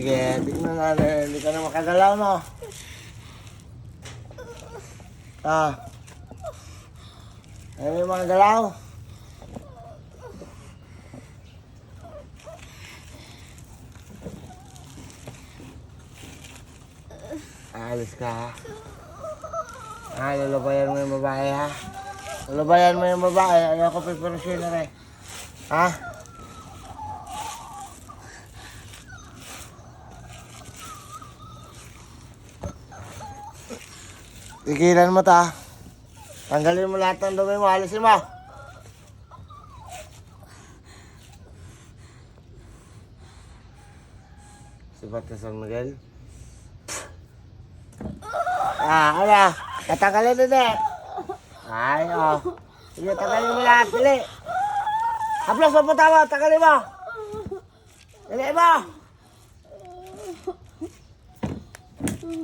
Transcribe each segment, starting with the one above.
Sige, tignan natin. Hindi ka na makagalaw, no? Ah. Ayaw yung mga galaw? Alis ka, ha? Lulubayan mo yung babae, ha? Lulubayan mo yung babae. Ayaw ko preparasyon na rin. Ha? Tigilan mo ta. Tanggalin mo lahat ng dumi mo. Alisin mo. Sibat ka San Miguel. Ano? Tatanggalin din eh. Ay, oh. Sige, tanggalin mo lahat. Dili. Haplos mo po tama. Tanggalin mo. Dili mo.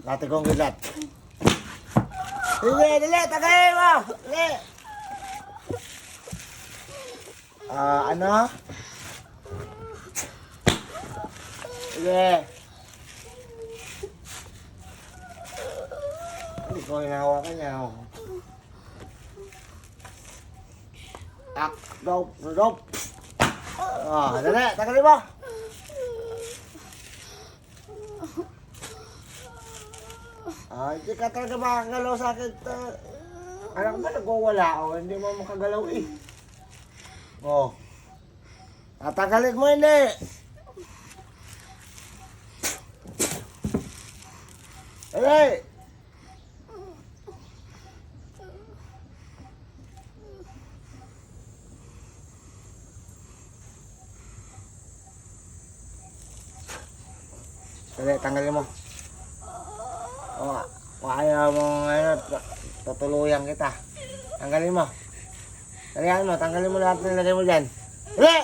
Dati kong gilat. Sige, dili. Tanggalin mo. Dili. Ano? Sige. Hindi ko hinahawakan niya. Dope. Dali. Tanggalin mo. Hindi ka talaga makakagalaw sa akin. Alam ko ba nagwawala o? Hindi mo makagalaw eh. Tatanggalin mo hindi. Dali. Dali, tanggalin mo. Kung ayaw mo ngayon, tutuluyan kita. Tanggalin mo. Tanggalin mo lahat na nilagay mo dyan. Dali!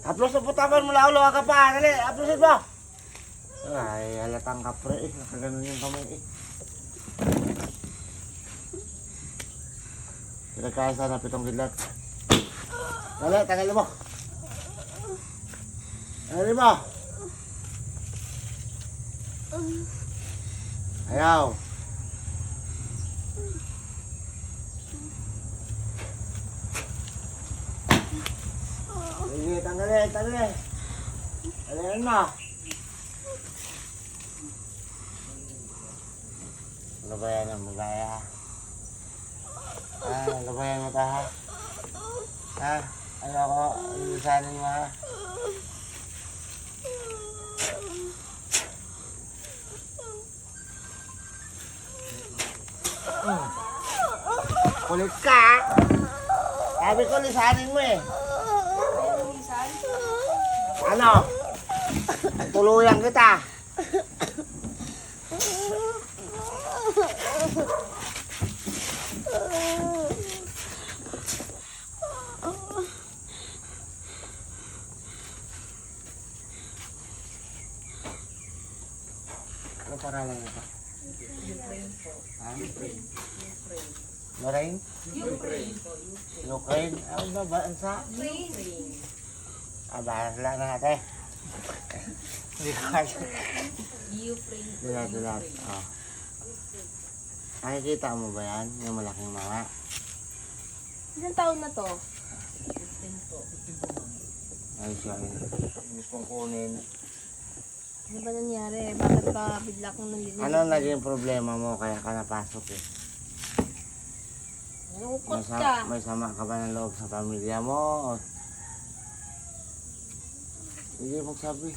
Haplos na putapan mo lang, luha ka pa. Dali, haplosin mo. Ay, halatang kapre eh. Nakaganon yung kamay eh. Pinagkasa na pitong kidlat. Dali, tanggalin mo. Tanggalin mo. Ayaw. Sige, tanggalin. Tanggalin mo. Ano ba yan ang magaya? Ano ba yan mo ta ha? Ano ko? Ilisanin mo ha? Kulit ka! Sabi ko, lisanin mo eh. Ano? Tuluyan kita. Ano pangalan nito? Lorraine? Ukraine? Ano ba bansa? Bahala na natin. Hindi ko kasi. Dilat. Nakikita mo ba yan? Yung malaking mga? Ilang taon na to? Ay siya. Gusto kong kunin. Ano ba nangyari? Bakit ba bigla kong nalilig? Ano naging problema mo kaya ka napasok eh? Nalungkot ka. May sama ka ba ng loob sa pamilya mo? Hindi magsabi.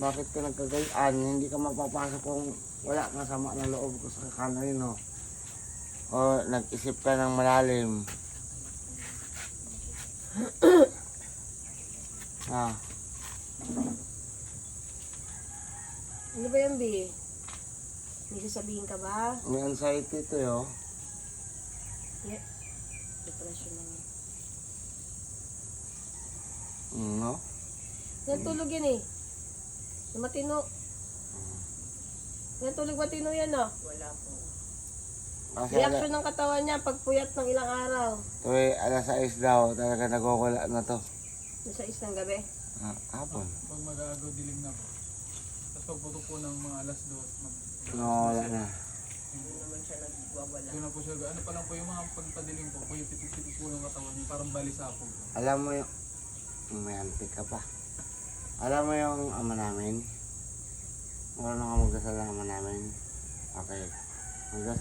Bakit ka nagkagayaan? Hindi ka mapapasok kung wala kang sama ng loob ko sa kanino. O nag-isip ka ng malalim. Ano ba yan, B? May sasabihin ka ba? May anxiety ito yo. Yeah. Depression lang yan. No? Yan tulog yan eh. Yung matino. Yan tulog matino yan oh. Wala po. Reaction ng katawan niya pag puyat ng ilang araw. Tuwi, alas 6 daw. Talaga nagwawala na to. Nasa isang gabi. Hapon. Pag mag-aagaw dilim na po. Tapos pagputok po ng mga alas 2, Wala na. Hindi naman siya nagwawala. doon na po siya. Ano pa lang po yung mga pagpadilim po, po yung pitik-pitik po ng katawan niya, parang balisa po. Alam mo yung... May antik ka pa. Alam mo yung ama namin? Marunong ka magdasal ng ama namin? Okay. Magdasal